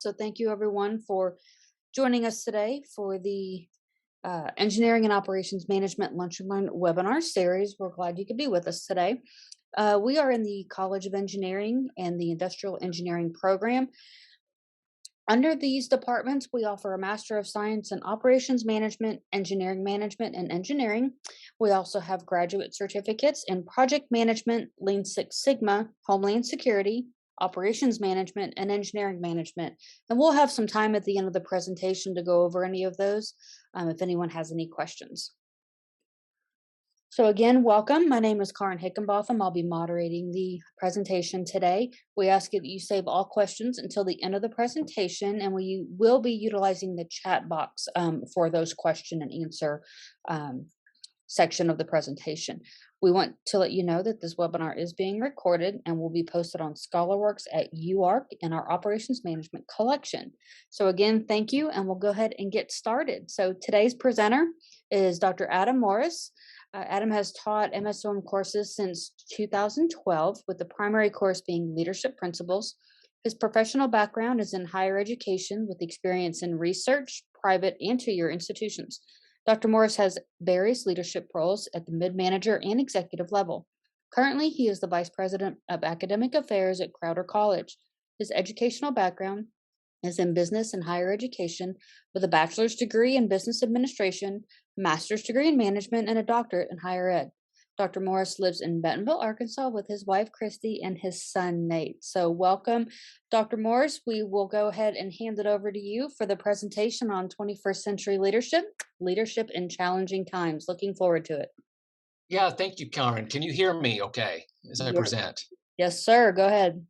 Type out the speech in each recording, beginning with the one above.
So thank you everyone for joining us today for the Engineering and Operations Management Lunch and Learn webinar series. We're glad you could be with us today. We are in the College of Engineering and the Industrial Engineering program. Under these departments, we offer a Master of Science in Operations Management, Engineering Management, and Engineering. We also have graduate certificates in Project Management, Lean Six Sigma, Homeland Security, Operations Management, and Engineering Management. And we'll have some time at the end of the presentation to go over any of those if anyone has any questions. So again, welcome. My name is Karen Hickenbotham. I'll be moderating the presentation today. We ask that you save all questions until the end of the presentation, and we will be utilizing the chat box for those question and answer section of the presentation. We want to let you know that this webinar is being recorded and will be posted on ScholarWorks at UARC in our Operations Management collection. So again, thank you, and we'll go ahead and get started. So today's presenter is Dr. Adam Morris. Adam has taught MSOM courses since 2012, with the primary course being Leadership Principles. His professional background is in higher education with experience in research, private, and two-year institutions. Dr. Morris has various leadership roles at the mid-manager and executive level. Currently, he is the Vice President of Academic Affairs at Crowder College. His educational background is in business and higher education with a bachelor's degree in business administration, master's degree in management, and a doctorate in higher ed. Dr. Morris lives in Bentonville, Arkansas with his wife, Christy, and his son, Nate. So welcome, Dr. Morris. We will go ahead and hand it over to you for the presentation on 21st century leadership in challenging times. Looking forward to it. Yeah, thank you, Karen. Can you hear me okay as I present? Yes, sir. Go ahead.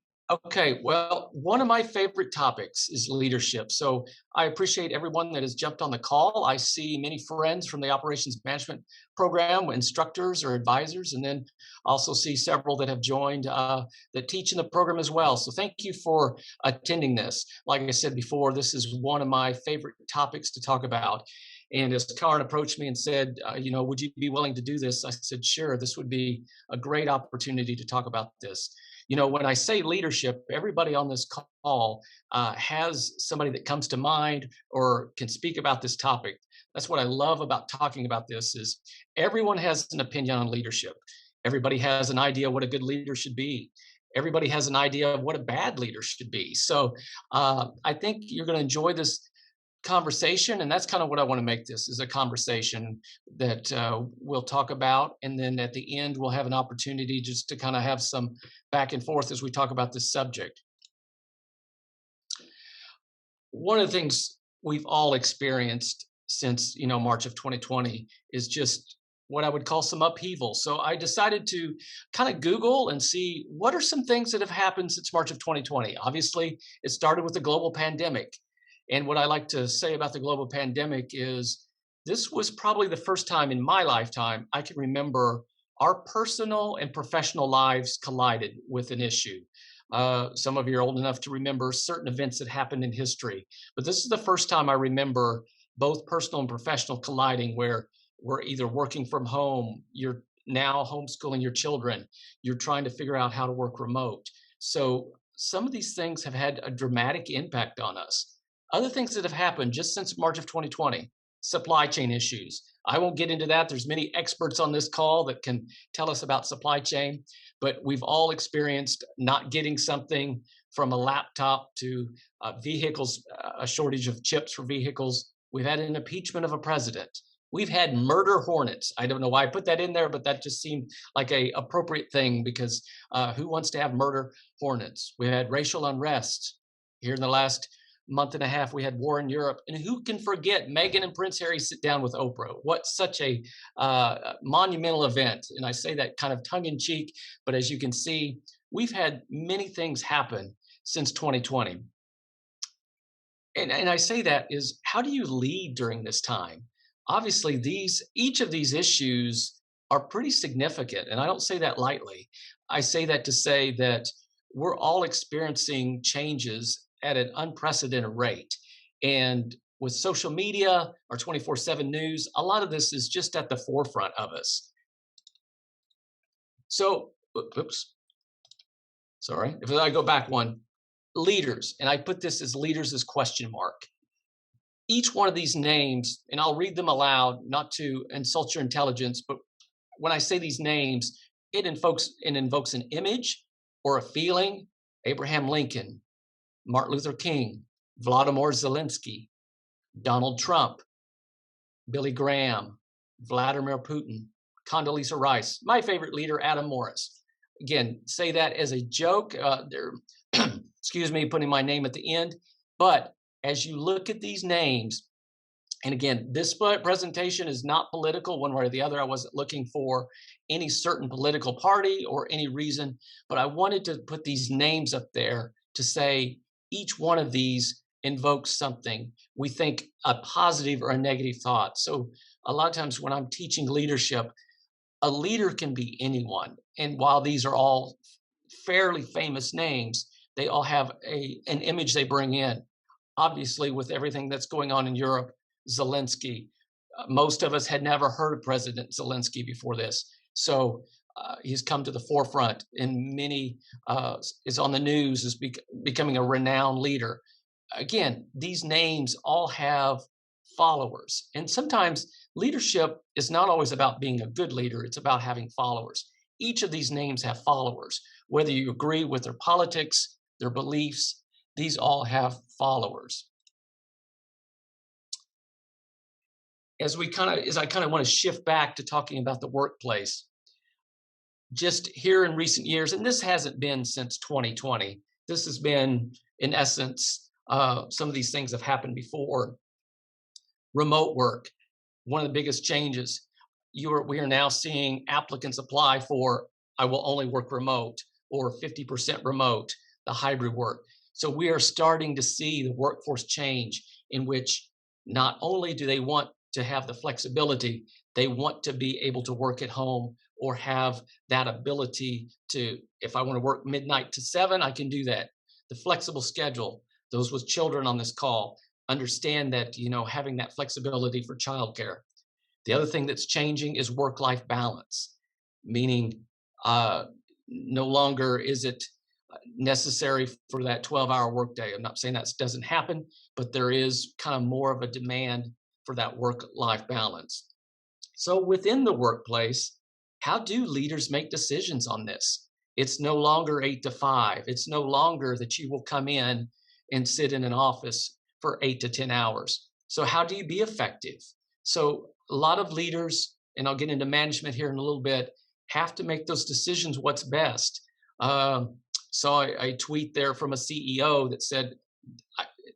Okay, well, one of my favorite topics is leadership. So I appreciate everyone that has jumped on the call. I see many friends from the operations management program, instructors or advisors, and then also see several that have joined that teach in the program as well. So thank you for attending this. Like I said before, this is one of my favorite topics to talk about. And as Karen approached me and said, would you be willing to do this? I said, sure, this would be a great opportunity to talk about this. When I say leadership, everybody on this call has somebody that comes to mind or can speak about this topic. That's what I love about talking about this is everyone has an opinion on leadership. Everybody has an idea what a good leader should be. Everybody has an idea of what a bad leader should be. So I think you're going to enjoy this conversation, and that's kind of what I want to make this is a conversation that we'll talk about, and then at the end we'll have an opportunity just to kind of have some back and forth as we talk about this subject. One of the things we've all experienced since March of 2020 is just what I would call some upheaval. So I decided to kind of Google and see what are some things that have happened since March of 2020. Obviously, it started with the global pandemic. And what I like to say about the global pandemic is this was probably the first time in my lifetime I can remember our personal and professional lives collided with an issue. Some of you are old enough to remember certain events that happened in history, but this is the first time I remember both personal and professional colliding where we're either working from home, you're now homeschooling your children, you're trying to figure out how to work remote. So some of these things have had a dramatic impact on us. Other things that have happened just since March of 2020, supply chain issues. I won't get into that. There's many experts on this call that can tell us about supply chain, but we've all experienced not getting something from a laptop to vehicles, a shortage of chips for vehicles. We've had an impeachment of a president. We've had murder hornets. I don't know why I put that in there, but that just seemed like a appropriate thing because who wants to have murder hornets? We had racial unrest here in the last month and a half. We had war in Europe, and who can forget Meghan and Prince Harry sit down with Oprah? What such a monumental event. And I say that kind of tongue in cheek, but as you can see, we've had many things happen since 2020. And I say that is, how do you lead during this time? Obviously, each of these issues are pretty significant, and I don't say that lightly. I say that to say that we're all experiencing changes at an unprecedented rate. And with social media or 24/7 news, a lot of this is just at the forefront of us. So, oops, sorry, if I go back one, leaders, and I put this as leaders as question mark. Each one of these names, and I'll read them aloud, not to insult your intelligence, but when I say these names, it invokes an image or a feeling. Abraham Lincoln, Martin Luther King, Vladimir Zelensky, Donald Trump, Billy Graham, Vladimir Putin, Condoleezza Rice, my favorite leader, Adam Morris. Again, say that as a joke. They're, excuse me, putting my name at the end. But as you look at these names, and again, this presentation is not political one way or the other. I wasn't looking for any certain political party or any reason, but I wanted to put these names up there to say each one of these invokes something. We think a positive or a negative thought. So a lot of times when I'm teaching leadership, a leader can be anyone. And while these are all fairly famous names, they all have an image they bring in. Obviously, with everything that's going on in Europe, Zelensky, most of us had never heard of President Zelensky before this. So he's come to the forefront, and many is on the news as becoming a renowned leader. Again, these names all have followers. And sometimes leadership is not always about being a good leader, it's about having followers. Each of these names have followers. Whether you agree with their politics, their beliefs, these all have followers. As I kind of want to shift back to talking about the workplace, just here in recent years, and this hasn't been since 2020, this has been, in essence, some of these things have happened before. Remote work, one of the biggest changes. We are now seeing applicants apply for, I will only work remote, or 50% remote, the hybrid work. So we are starting to see the workforce change, in which not only do they want to have the flexibility, they want to be able to work at home or have that ability to, if I want to work midnight to 7, I can do that. The flexible schedule, those with children on this call, understand that, having that flexibility for childcare. The other thing that's changing is work-life balance, meaning no longer is it necessary for that 12-hour workday. I'm not saying that doesn't happen, but there is kind of more of a demand for that work-life balance. So within the workplace, how do leaders make decisions on this? It's no longer 8 to 5. It's no longer that you will come in and sit in an office for 8 to 10 hours. So how do you be effective? So a lot of leaders, and I'll get into management here in a little bit, have to make those decisions what's best. Saw a tweet there from a CEO that said,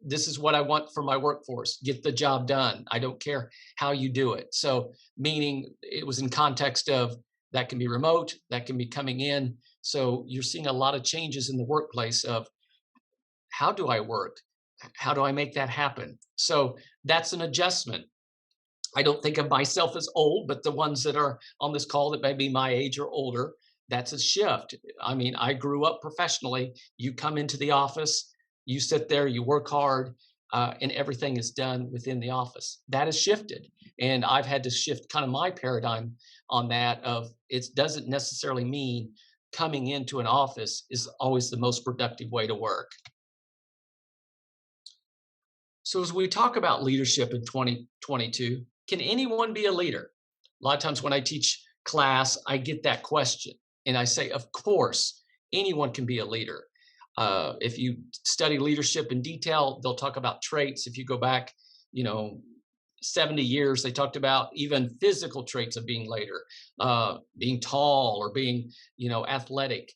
this is what I want for my workforce. Get the job done. I don't care how you do it. So meaning it was in context of that can be remote, that can be coming in. So you're seeing a lot of changes in the workplace of how do I work? How do I make that happen? So that's an adjustment. I don't think of myself as old, but the ones that are on this call that may be my age or older, that's a shift. I mean, I grew up professionally. You come into the office, you sit there, you work hard, and everything is done within the office. That has shifted. And I've had to shift kind of my paradigm on that of it doesn't necessarily mean coming into an office is always the most productive way to work. So as we talk about leadership in 2022, can anyone be a leader? A lot of times when I teach class, I get that question. And I say, of course, anyone can be a leader. If you study leadership in detail, they'll talk about traits. If you go back, 70 years, they talked about even physical traits of being leader, being tall or being, athletic.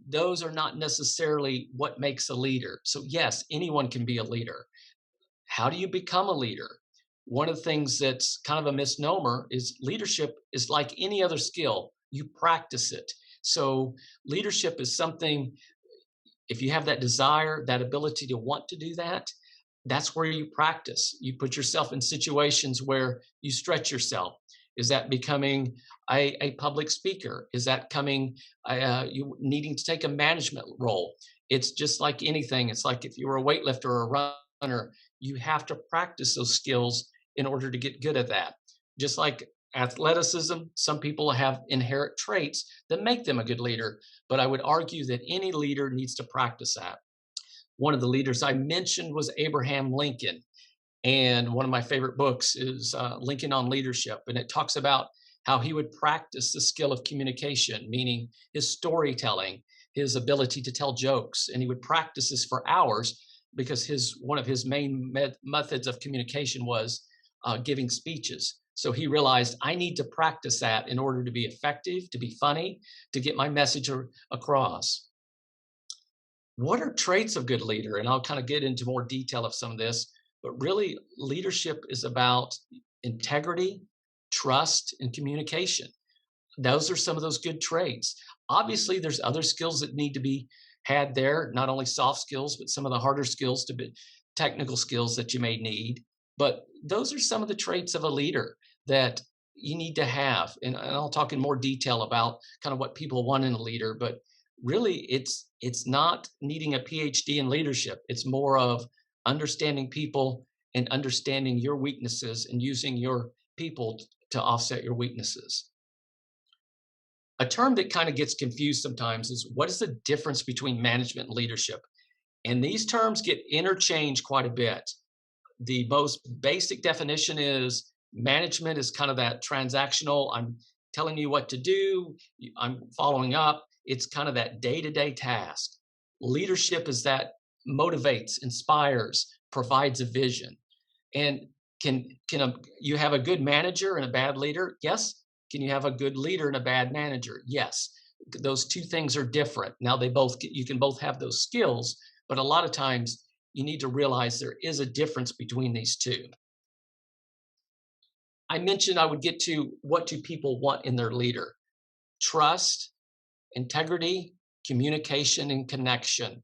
Those are not necessarily what makes a leader. So yes, anyone can be a leader. How do you become a leader? One of the things that's kind of a misnomer is leadership is like any other skill. You practice it. So leadership is something, if you have that desire, that ability to want to do that, that's where you practice. You put yourself in situations where you stretch yourself. Is that becoming a public speaker? Is that coming, you needing to take a management role? It's just like anything. It's like if you were a weightlifter or a runner, you have to practice those skills in order to get good at that. Just like athleticism, some people have inherent traits that make them a good leader, but I would argue that any leader needs to practice that. One of the leaders I mentioned was Abraham Lincoln. And one of my favorite books is Lincoln on Leadership. And it talks about how he would practice the skill of communication, meaning his storytelling, his ability to tell jokes. And he would practice this for hours because one of his main methods of communication was giving speeches. So he realized I need to practice that in order to be effective, to be funny, to get my message across. What are traits of good leader? And I'll kind of get into more detail of some of this, but really leadership is about integrity, trust, and communication. Those are some of those good traits. Obviously, there's other skills that need to be had there, not only soft skills, but some of the harder skills to be technical skills that you may need. But those are some of the traits of a leader that you need to have. And I'll talk in more detail about kind of what people want in a leader, but really it's not needing a PhD in leadership. It's more of understanding people and understanding your weaknesses and using your people to offset your weaknesses. A term that kind of gets confused sometimes is what is the difference between management and leadership? And these terms get interchanged quite a bit. The most basic definition is management is kind of that transactional, I'm telling you what to do, I'm following up. It's kind of that day-to-day task. Leadership is that motivates, inspires, provides a vision. And you have a good manager and a bad leader? Yes. Can you have a good leader and a bad manager? Yes. Those two things are different. Now you can both have those skills, but a lot of times you need to realize there is a difference between these two. I mentioned I would get to what do people want in their leader? Trust, integrity, communication, and connection.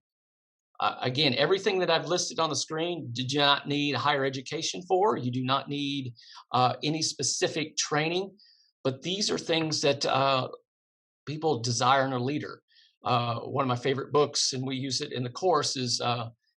Again, everything that I've listed on the screen, you do not need higher education for. You do not need any specific training, but these are things that people desire in a leader. One of my favorite books, and we use it in the course, is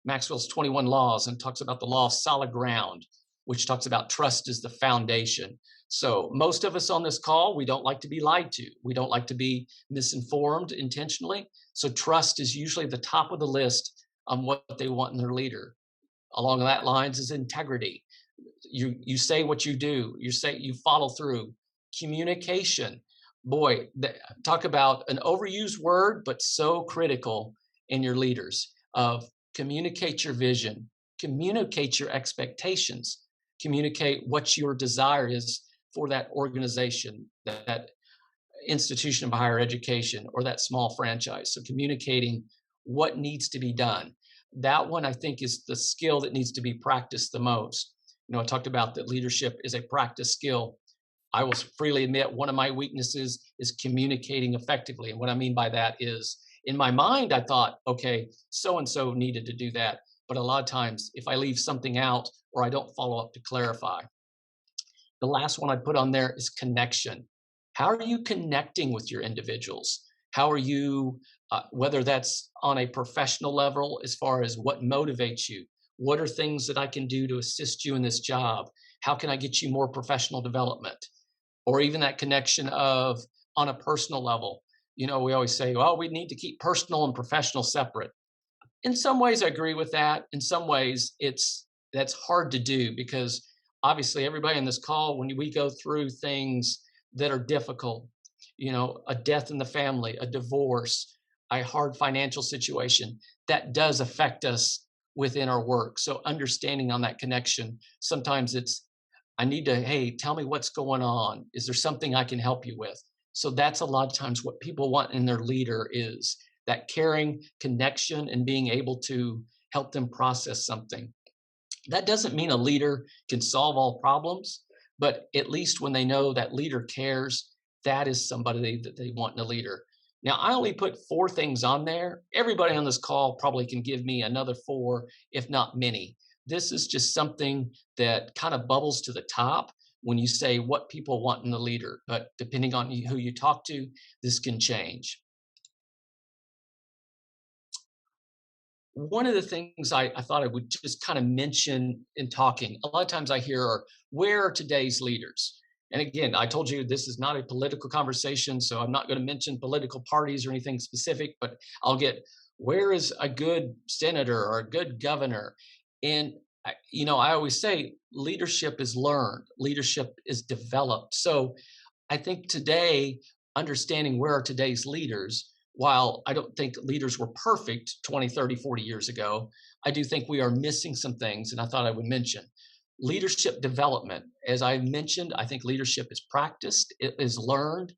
Maxwell's 21 Laws, and talks about the law of solid ground, which talks about trust is the foundation. So most of us on this call, we don't like to be lied to. We don't like to be misinformed intentionally. So trust is usually the top of the list on what they want in their leader. Along that lines is integrity. You say what you do. You follow through. Communication. Boy, talk about an overused word, but so critical in your leaders of communicate your vision, communicate your expectations, communicate what your desire is for that organization, that institution of higher education, or that small franchise. So communicating what needs to be done. That one, I think, is the skill that needs to be practiced the most. I talked about that leadership is a practice skill. I will freely admit one of my weaknesses is communicating effectively. And what I mean by that is in my mind, I thought, okay, so-and-so needed to do that. But a lot of times if I leave something out or I don't follow up to clarify. The last one I put on there is connection. How are you connecting with your individuals? How are you, whether that's on a professional level, as far as what motivates you? What are things that I can do to assist you in this job? How can I get you more professional development? Or even that connection of on a personal level. We always say, well, we need to keep personal and professional separate. In some ways, I agree with that. In some ways, that's hard to do because obviously everybody in this call, when we go through things that are difficult, a death in the family, a divorce, a hard financial situation, that does affect us within our work. So understanding on that connection, sometimes I need to, hey, tell me what's going on. Is there something I can help you with? So that's a lot of times what people want in their leader is that caring connection and being able to help them process something. That doesn't mean a leader can solve all problems, but at least when they know that leader cares, that is somebody that they want in a leader. Now, I only put 4 things on there. Everybody on this call probably can give me another 4, if not many. This is just something that kind of bubbles to the top when you say what people want in a leader. But depending on who you talk to, this can change. One of the things I thought I would just kind of mention in talking, a lot of times I hear are, where are today's leaders? And again, I told you this is not a political conversation, so I'm not going to mention political parties or anything specific, but I'll get, Where is a good senator or a good governor? And I always say leadership is learned, leadership is developed. So I think today, understanding where are today's leaders, while I don't think leaders were perfect 20, 30, 40 years ago, I do think we are missing some things. And I thought I would mention leadership development. As I mentioned, I think leadership is practiced, it is learned.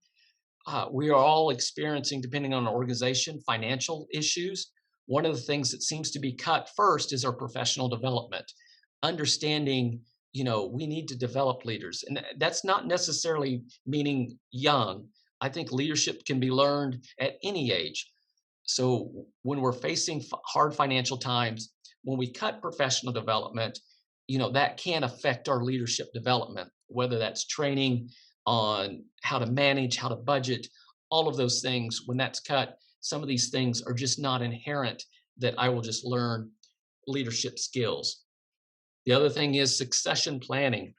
We are all experiencing, depending on the organization, financial issues. One of the things that seems to be cut first is our professional development. Understanding, we need to develop leaders. And that's not necessarily meaning young. I think leadership can be learned at any age. So when we're facing hard financial times, when we cut professional development, that can affect our leadership development, whether that's training on how to manage, how to budget, all of those things. When that's cut, some of these things are just not inherent that I will just learn leadership skills. The other thing is succession planning.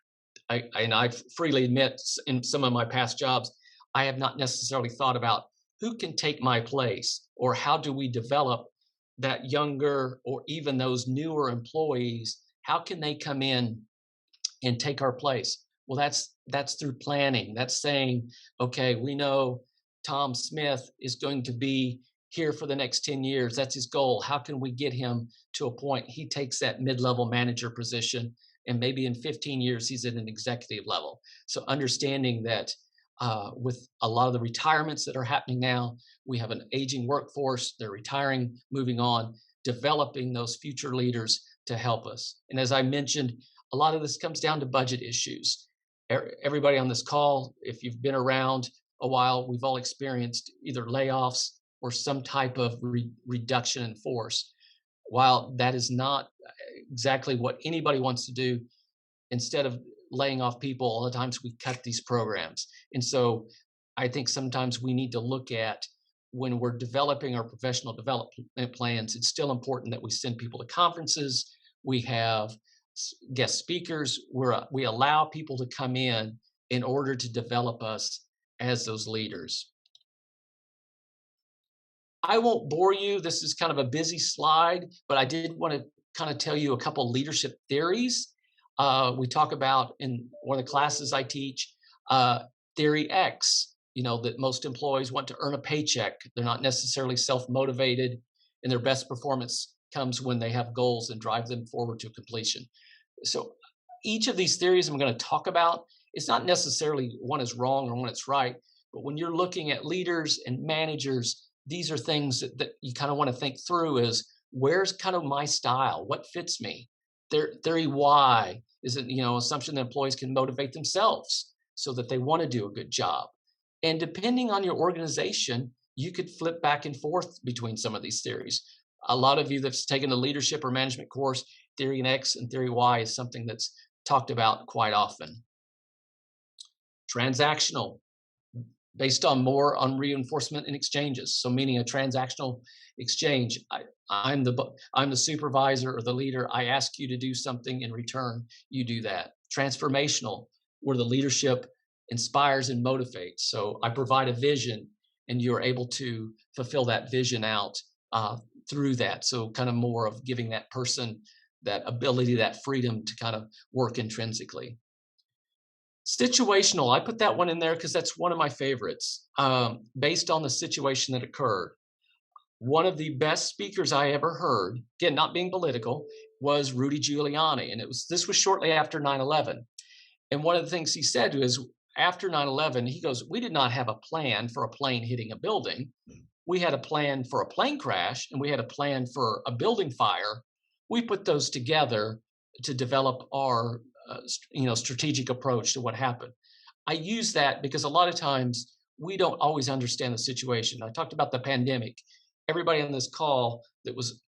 I freely admit in some of my past jobs, I have not necessarily thought about who can take my place or how do we develop that younger or even those newer employees. How can they come in and take our place? Well, that's through planning. That's saying, okay, we know Tom Smith is going to be here for the next 10 years. That's his goal. How can we get him to a point he takes that mid-level manager position, and maybe in 15 years he's at an executive level? So understanding that with a lot of the retirements that are happening now, we have an aging workforce, they're retiring, moving on, developing those future leaders to help us. And as I mentioned, a lot of this comes down to budget issues. Everybody on this call, if you've been around a while, we've all experienced either layoffs or some type of reduction in force. While that is not exactly what anybody wants to do, instead of laying off people, all the times we cut these programs. And so I think sometimes we need to look at, when we're developing our professional development plans, it's still important that we send people to conferences. We have guest speakers where we allow people to come in order to develop us as those leaders. I won't bore you. This is kind of a busy slide, but I did want to kind of tell you a couple leadership theories. We talk about in one of the classes I teach, theory X, that most employees want to earn a paycheck. They're not necessarily self-motivated, and their best performance comes when they have goals and drive them forward to completion. So each of these theories I'm going to talk about, it's not necessarily one is wrong or one is right, but when you're looking at leaders and managers, these are things that you kind of want to think through is, where's kind of my style? What fits me? Theory Y is an assumption that employees can motivate themselves so that they want to do a good job. And depending on your organization, you could flip back and forth between some of these theories. A lot of you that's taken a leadership or management course, theory X and theory Y is something that's talked about quite often. Transactional, based on more on reinforcement and exchanges. So meaning a transactional exchange, I'm the supervisor or the leader. I ask you to do something, in return, you do that. Transformational, where the leadership inspires and motivates. So I provide a vision and you're able to fulfill that vision out through that. So kind of more of giving that person that ability, that freedom to kind of work intrinsically. Situational, I put that one in there because that's one of my favorites, based on the situation that occurred. One of the best speakers I ever heard, again, not being political, was Rudy Giuliani. And this was shortly after 9/11. And one of the things he said was, after 9/11, he goes, we did not have a plan for a plane hitting a building. We had a plan for a plane crash, and we had a plan for a building fire. We put those together to develop our strategic approach to what happened. I use that because a lot of times we don't always understand the situation. I talked about the pandemic. Everybody on this call that was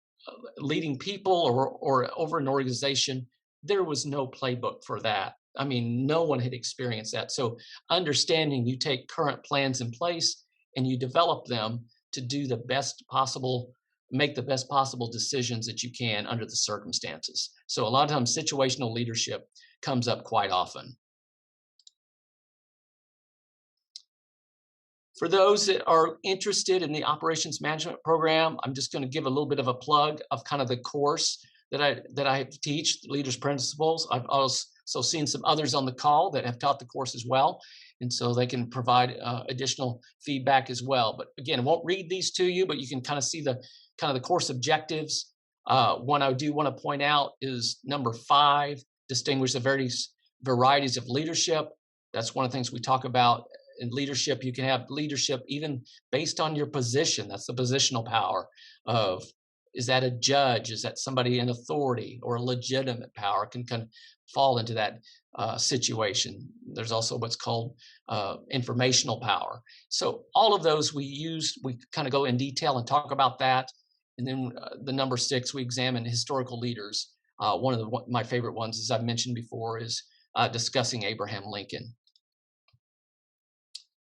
leading people or over an organization, there was no playbook for that. I mean, no one had experienced that. So understanding, you take current plans in place and you develop them to do the best possible, make the best possible decisions that you can under the circumstances. So a lot of times situational leadership comes up quite often. For those that are interested in the operations management program, I'm just going to give a little bit of a plug of kind of the course that I teach, Leaders Principles. I've also seen some others on the call that have taught the course as well, and so they can provide additional feedback as well. But again, I won't read these to you, but you can kind of see the course objectives. One I do want to point out is number 5: distinguish the various varieties of leadership. That's one of the things we talk about in leadership. You can have leadership even based on your position. That's the positional power of, is that a judge? Is that somebody in authority, or a legitimate power can kind of fall into that situation? There's also what's called informational power. So all of those we kind of go in detail and talk about that. And then the number 6, we examine historical leaders. One of my favorite ones, as I've mentioned before, is discussing Abraham Lincoln.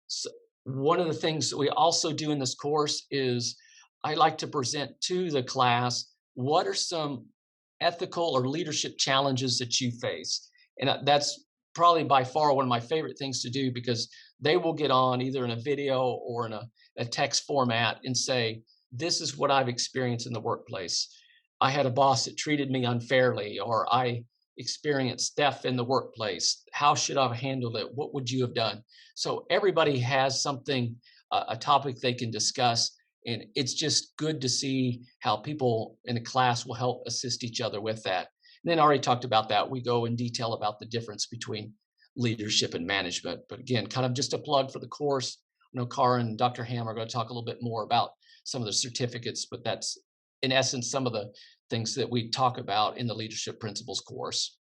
So one of the things that we also do in this course is I like to present to the class, what are some ethical or leadership challenges that you face? And that's probably by far one of my favorite things to do, because they will get on either in a video or in a text format and say, this is what I've experienced in the workplace. I had a boss that treated me unfairly, or I experienced theft in the workplace. How should I have handled it? What would you have done? So everybody has something, a topic they can discuss. And it's just good to see how people in a class will help assist each other with that. And then I already talked about that. We go in detail about the difference between leadership and management. But again, kind of just a plug for the course. I know Karen and Dr. Ham are going to talk a little bit more about some of the certificates, but that's in essence some of the things that we talk about in the Leadership Principles course.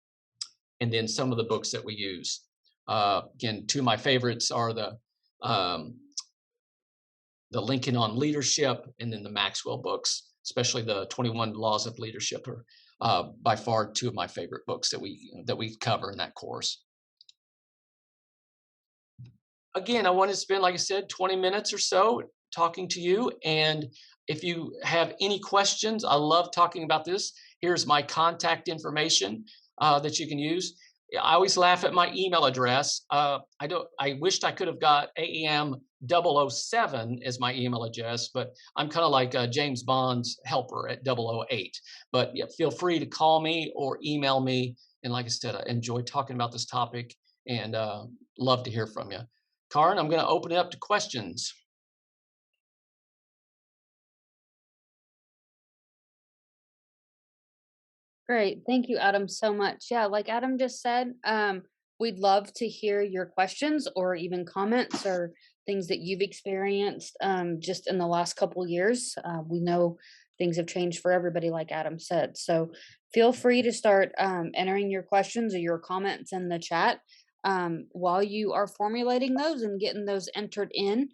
And then some of the books that we use. Again, 2 of my favorites are the Lincoln on Leadership, and then the Maxwell books, especially the 21 Laws of Leadership, are by far 2 of my favorite books that we cover in that course. Again, I want to spend, like I said, 20 minutes or so talking to you. And if you have any questions, I love talking about this. Here's my contact information that you can use. I always laugh at my email address. I wished I could have got AEM007 as my email address, but I'm kind of like James Bond's helper at 008. But yeah, feel free to call me or email me. And like I said, I enjoy talking about this topic and love to hear from you. Karen, I'm going to open it up to questions. Great. Thank you, Adam, so much. Yeah, like Adam just said, we'd love to hear your questions or even comments or things that you've experienced just in the last couple years. We know things have changed for everybody, like Adam said. So feel free to start entering your questions or your comments in the chat while you are formulating those and getting those entered in.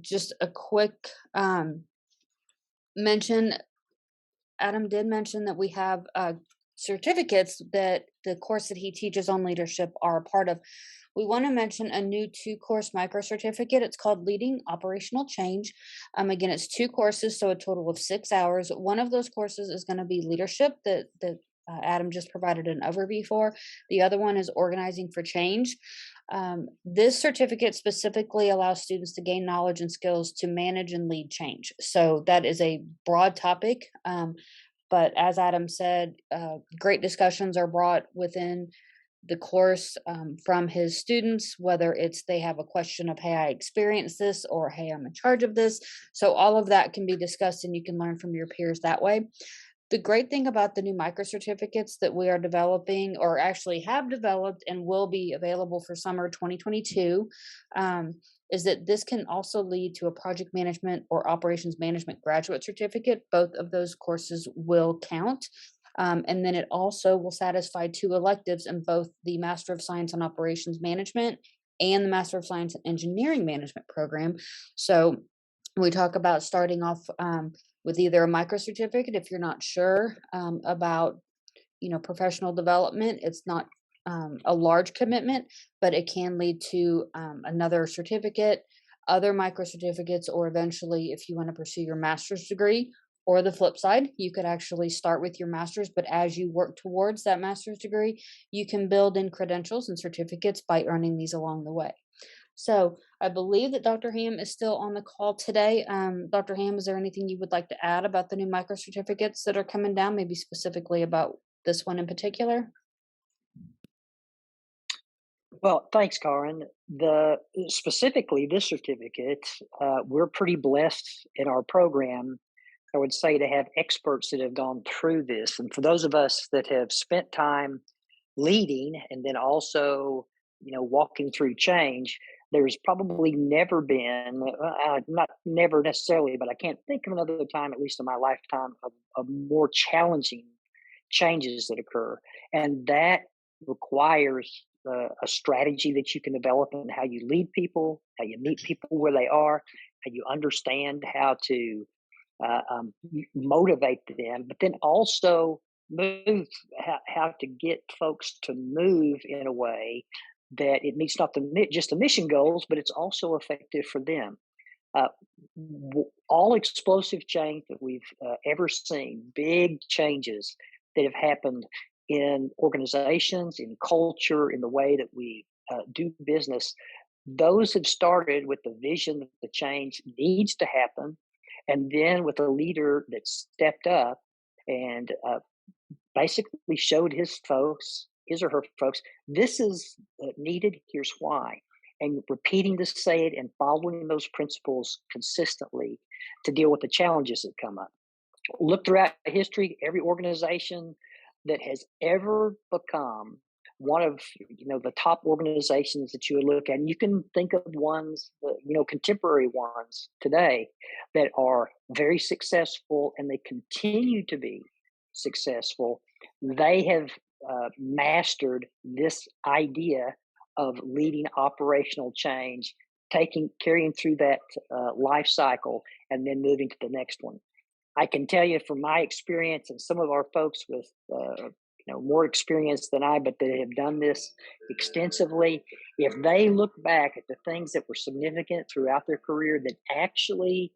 Just a quick mention. Adam did mention that we have certificates that the course that he teaches on leadership are a part of. We want to mention a new 2-course micro certificate. It's called Leading Operational Change. Again, it's 2 courses, so a total of 6 hours. One of those courses is going to be leadership that Adam just provided an overview for. The other one is organizing for change. This certificate specifically allows students to gain knowledge and skills to manage and lead change. So that is a broad topic. But as Adam said, great discussions are brought within the course from his students, whether it's they have a question of, hey, I experienced this, or hey, I'm in charge of this. So all of that can be discussed and you can learn from your peers that way. The great thing about the new micro certificates that we are developing, or actually have developed and will be available for summer 2022, is that this can also lead to a project management or operations management graduate certificate. Both of those courses will count. And then it also will satisfy 2 electives in both the Master of Science in Operations Management and the Master of Science in Engineering Management program. So we talk about starting off with either a micro certificate if you're not sure about professional development. It's not a large commitment, but it can lead to another certificate, other micro certificates, or eventually if you want to pursue your master's degree. Or the flip side, you could actually start with your master's, but as you work towards that master's degree, you can build in credentials and certificates by earning these along the way. So I believe that Dr. Ham is still on the call today. Dr. Ham, is there anything you would like to add about the new micro certificates that are coming down, maybe specifically about this one in particular? Well, thanks, Karin. The specifically this certificate, we're pretty blessed in our program. I would say to have experts that have gone through this, and for those of us that have spent time leading and then also, walking through change, there's probably never been, not never necessarily, but I can't think of another time, at least in my lifetime, of more challenging changes that occur, and that requires a strategy that you can develop in how you lead people, how you meet people where they are, how you understand how to motivate them, but then also move how to get folks to move in a way that it meets not just the mission goals, but it's also effective for them. Uh, all explosive change that we've ever seen, big changes that have happened in organizations, in culture, in the way that we do business, those have started with the vision that the change needs to happen, and then with a leader that stepped up and basically showed his or her folks, this is needed, here's why. And repeating to say it and following those principles consistently to deal with the challenges that come up. Look throughout history, every organization that has ever become one of the top organizations that you would look at, and you can think of ones, contemporary ones today that are very successful and they continue to be successful. They have mastered this idea of leading operational change, carrying through that life cycle, and then moving to the next one. I can tell you from my experience and some of our folks with more experience than I, but that have done this extensively, if they look back at the things that were significant throughout their career that actually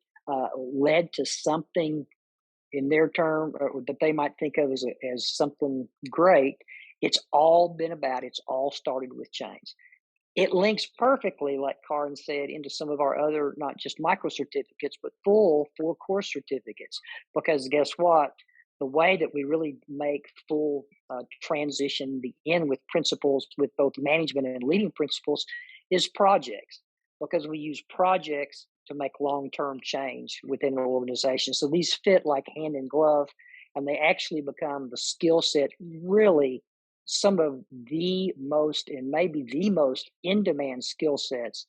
led to something in their term, or that they might think of as something great, it's all started with change. It links perfectly, like Karin said, into some of our other, not just micro certificates, but full course certificates. Because guess what? The way that we really make full transition begin with principles, with both management and leading principles, is projects. Because we use projects to make long-term change within an organization. So these fit like hand in glove, and they actually become the skill set, really some of the most and maybe the most in-demand skill sets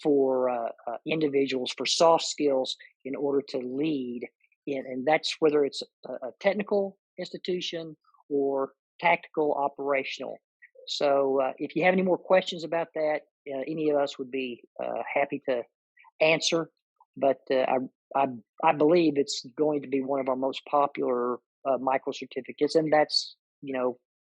for individuals, for soft skills in order to lead. And that's whether it's a technical institution or tactical operational. So if you have any more questions about that, any of us would be happy to answer. But I believe it's going to be one of our most popular micro certificates, and that's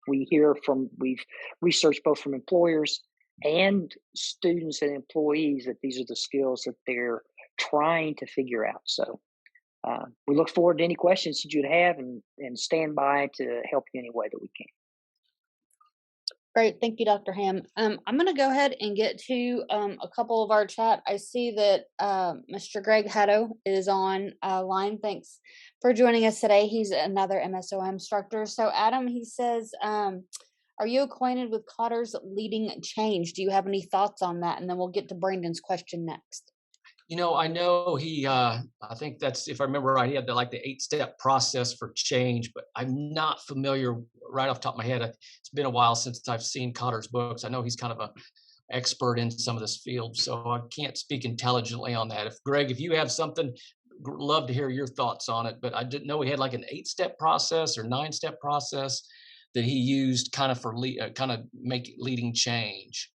we've researched both from employers and students and employees that these are the skills that they're trying to figure out. So we look forward to any questions that you'd have, and stand by to help you any way that we can. Great. Thank you, Dr. Ham. I'm going to go ahead and get to a couple of our chat. I see that Mr. Greg Hatto is on line. Thanks for joining us today. He's another MSOM instructor. So, Adam, he says, are you acquainted with Kotter's leading change? Do you have any thoughts on that? And then we'll get to Brandon's question next. I know he, I think that's, if I remember right, he had the 8-step process for change, but I'm not familiar right off the top of my head. It's been a while since I've seen Kotter's books. I know he's kind of a expert in some of this field, so I can't speak intelligently on that. If you have something, love to hear your thoughts on it, but I didn't know he had like an 8-step process or 9-step process that he used kind of for kind of make leading change.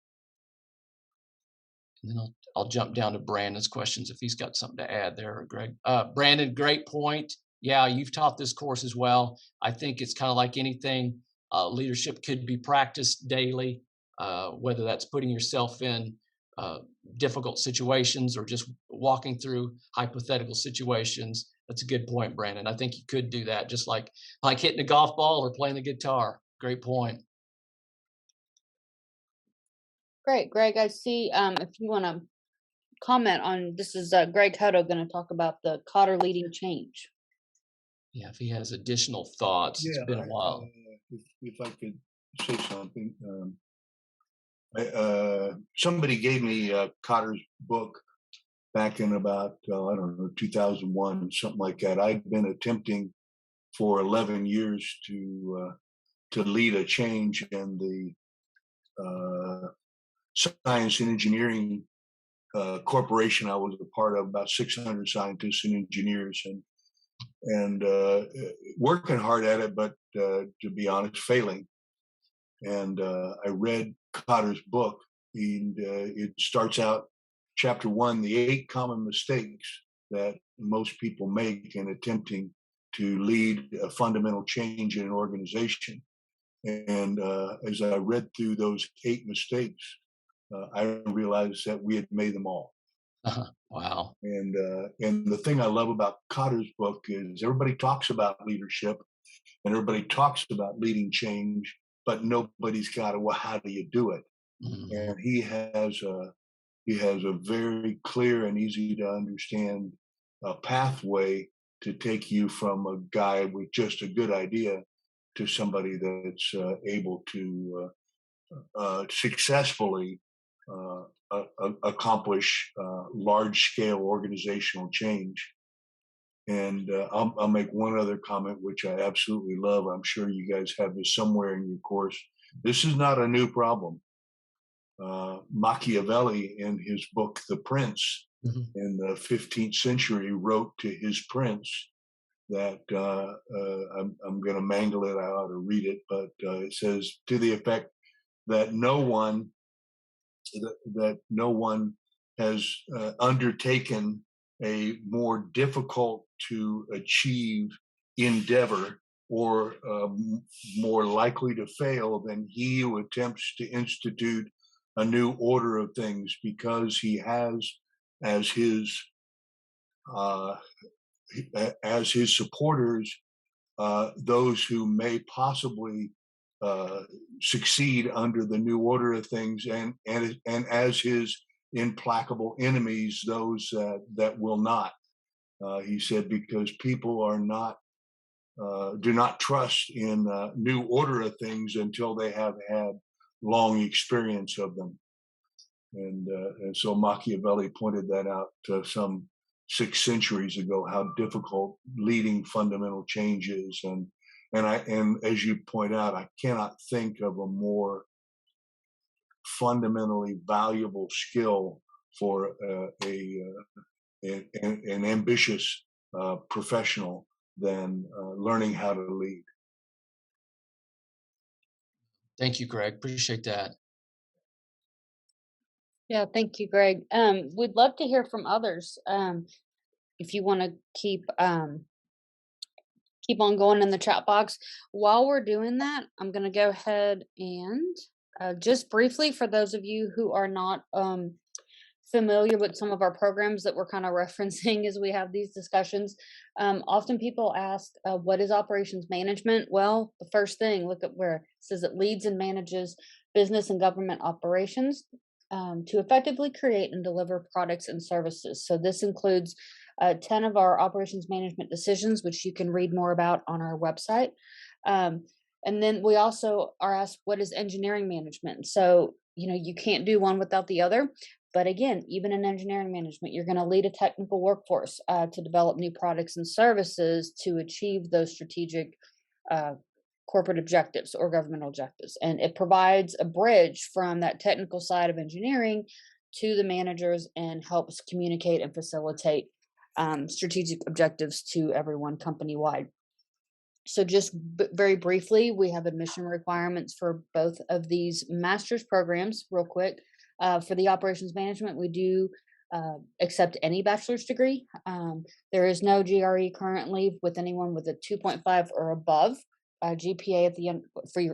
And then I'll jump down to Brandon's questions if he's got something to add there, Greg. Brandon, great point. Yeah, you've taught this course as well. I think it's kind of like anything. Leadership could be practiced daily, whether that's putting yourself in difficult situations or just walking through hypothetical situations. That's a good point, Brandon. I think you could do that, just like hitting a golf ball or playing the guitar. Great point. Great, Greg. I see. If you want to comment on this, is Greg Kata going to talk about the Kotter leading change? Yeah, if he has additional thoughts, it's Yeah, been a while. if I could say something, somebody gave me Cotter's book back in about I don't know 2001, something like that. I'd been attempting for 11 years to lead a change in the science and engineering corporation I was a part of, about 600 scientists and engineers, and working hard at it, but to be honest, failing. And I read Cotter's book, and it starts out chapter 1, the 8 common mistakes that most people make in attempting to lead a fundamental change in an organization. And as I read through those 8 mistakes, I realized that we had made them all. Wow. And the thing I love about Cotter's book is everybody talks about leadership and everybody talks about leading change, but nobody's got well, how do you do it? Mhm. And he has a very clear and easy to understand pathway to take you from a guy with just a good idea to somebody that's able to successfully accomplish large scale organizational change. And I'll make one other comment, which I absolutely love. I'm sure you guys have this somewhere in your course. This is not a new problem. Machiavelli, in his book *The Prince*, Mhm. in the 15th century, wrote to his prince that I'm going to mangle it. I ought to read it, but it says to the effect that no one has undertaken a more difficult to achieve endeavor or more likely to fail than he who attempts to institute a new order of things, because he has as his uh, as his supporters those who may possibly uh, succeed under the new order of things, and as his implacable enemies those that will not. He said, because people are not do not trust in new order of things until they have had long experience of them. And so Machiavelli pointed that out some 6 centuries ago, how difficult leading fundamental change is. And as you point out, I cannot think of a more fundamentally valuable skill for an ambitious professional than learning how to lead. Thank you, Greg. Appreciate that. Yeah, thank you, Greg. We'd love to hear from others. If you want to keep on going in the chat box. While we're doing that, I'm going to go ahead and just briefly, for those of you who are not familiar with some of our programs that we're kind of referencing as we have these discussions, often people ask, what is operations management? Well, the first thing, look at where it says it leads and manages business and government operations to effectively create and deliver products and services. So this includes 10 of our operations management decisions, which you can read more about on our website. And then we also are asked, what is engineering management? So, you can't do one without the other. But again, even in engineering management, you're going to lead a technical workforce to develop new products and services to achieve those strategic corporate objectives or governmental objectives. And it provides a bridge from that technical side of engineering to the managers and helps communicate and facilitate strategic objectives to everyone company wide. So just very briefly, we have admission requirements for both of these master's programs real quick. For the operations management, we do accept any bachelor's degree. There is no GRE currently with anyone with a 2.5 or above GPA at the end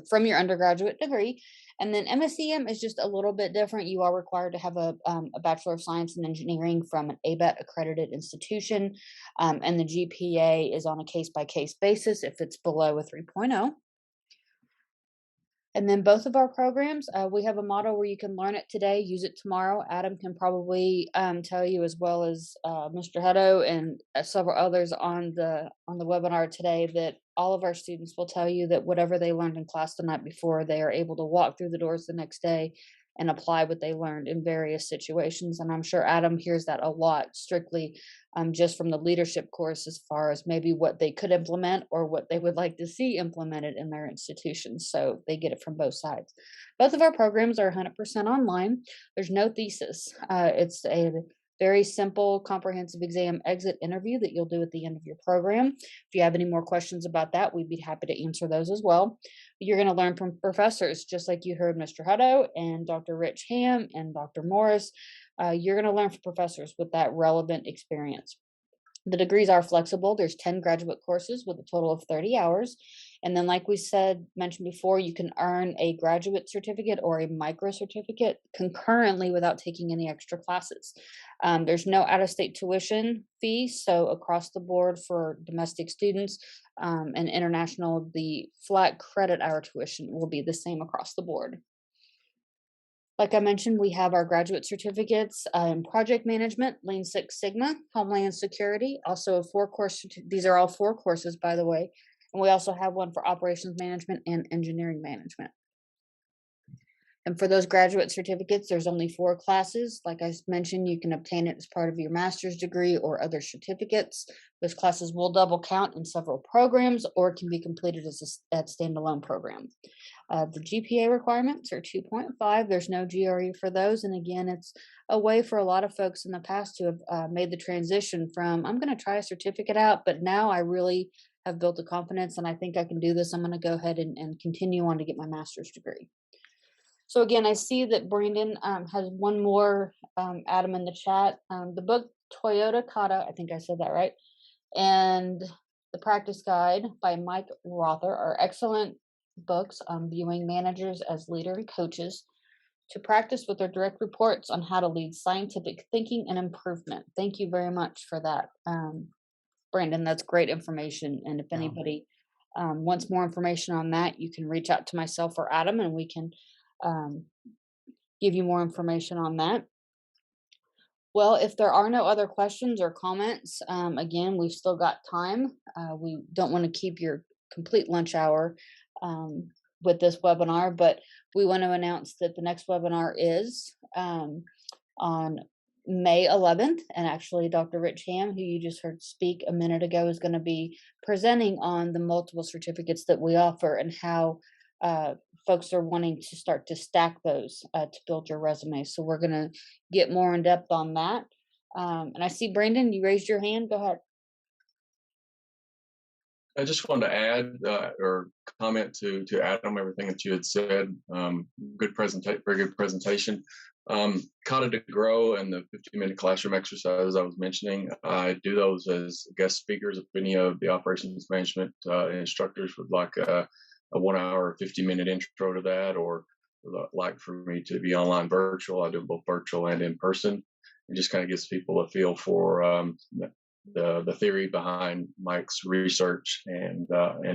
from your undergraduate degree. And then MSEM is just a little bit different. You are required to have a Bachelor of Science in Engineering from an ABET accredited institution. And the GPA is on a case-by-case basis if it's below a 3.0. And then both of our programs, we have a model where you can learn it today, use it tomorrow. Adam can probably tell you, as well as Mr. Hutto and several others on the webinar today, that all of our students will tell you that whatever they learned in class the night before, they are able to walk through the doors the next day and apply what they learned in various situations. And I'm sure Adam hears that a lot, strictly just from the leadership course, as far as maybe what they could implement or what they would like to see implemented in their institutions. So they get it from both sides. Both of our programs are 100% online. There's no thesis. It's a very simple, comprehensive exam exit interview that you'll do at the end of your program. If you have any more questions about that, we'd be happy to answer those as well. You're going to learn from professors, just like you heard Mr. Hutto and Dr. Rich Ham and Dr. Morris. You're going to learn from professors with that relevant experience. The degrees are flexible. There's 10 graduate courses with a total of 30 hours. And then, like we mentioned before, you can earn a graduate certificate or a micro certificate concurrently without taking any extra classes. There's no out-of-state tuition fee. So across the board for domestic students and international, the flat credit hour tuition will be the same across the board. Like I mentioned, we have our graduate certificates in project management, Lean Six Sigma, Homeland Security, also a 4-course, these are all 4 courses, by the way. And we also have one for operations management and engineering management. And for those graduate certificates, there's only 4 classes. Like I mentioned, you can obtain it as part of your master's degree or other certificates. Those classes will double count in several programs or can be completed as a standalone program. The GPA requirements are 2.5. There's no GRE for those. And again, it's a way for a lot of folks in the past to have made the transition from, I'm going to try a certificate out, but now I really have built the confidence and I think I can do this. I'm going to go ahead and continue on to get my master's degree. So again, I see that Brandon has one more Adam in the chat. The book Toyota Kata, I think I said that right, and the practice guide by Mike Rother are excellent books on viewing managers as leader and coaches to practice with their direct reports on how to lead scientific thinking and improvement. Thank you very much for that, Brandon. That's great information. And if anybody wants more information on that, you can reach out to myself or Adam and we can give you more information on that. Well, if there are no other questions or comments, again, we've still got time. We don't want to keep your complete lunch hour with this webinar, but we want to announce that the next webinar is on May 11th. And actually, Dr. Rich Ham, who you just heard speak a minute ago, is going to be presenting on the multiple certificates that we offer and how folks are wanting to start to stack those to build your resume. So we're going to get more in depth on that. And I see Brandon, you raised your hand. Go ahead. I just wanted to add or comment to Adam everything that you had said. Good presentation, very good presentation. Kata to Grow and the 15-minute classroom exercises I was mentioning, I do those as guest speakers. If any of the operations management instructors would like a 1 hour, 50-minute intro to that, or like for me to be online virtual, I do both virtual and in person. It just kind of gives people a feel for the theory behind Mike's research and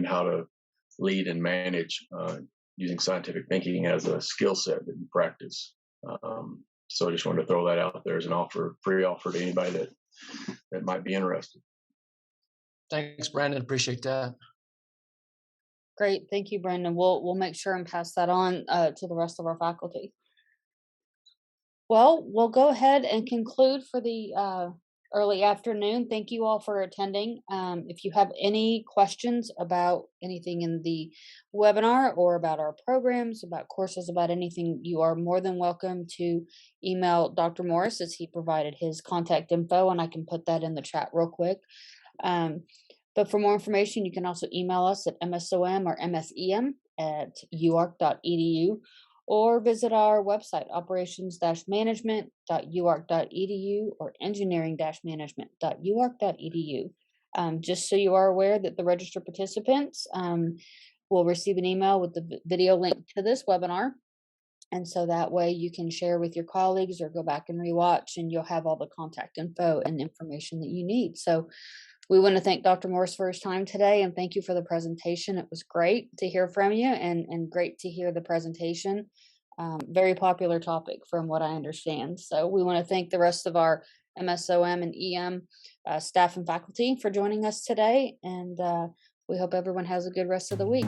how to lead and manage using scientific thinking as a skill set that you practice. So I just wanted to throw that out there as an free offer to anybody that might be interested. Thanks, Brandon. Appreciate that. Great. Thank you, Brandon. We'll make sure and pass that on to the rest of our faculty. Well, we'll go ahead and conclude for the early afternoon. Thank you all for attending. If you have any questions about anything in the webinar or about our programs, about courses, about anything, you are more than welcome to email Dr. Morris, as he provided his contact info, and I can put that in the chat real quick. But for more information, you can also email us at MSOM or MSEM at uark.edu, or visit our website, operations-management.uark.edu or engineering-management.uark.edu. Just so you are aware that the registered participants will receive an email with the video link to this webinar. And so that way you can share with your colleagues or go back and rewatch, and you'll have all the contact info and information that you need. So We want to thank Dr. Morris for his time today and thank you for the presentation. It was great to hear from you and great to hear the presentation. Very popular topic from what I understand. So we want to thank the rest of our MSOM and EM staff and faculty for joining us today. And we hope everyone has a good rest of the week.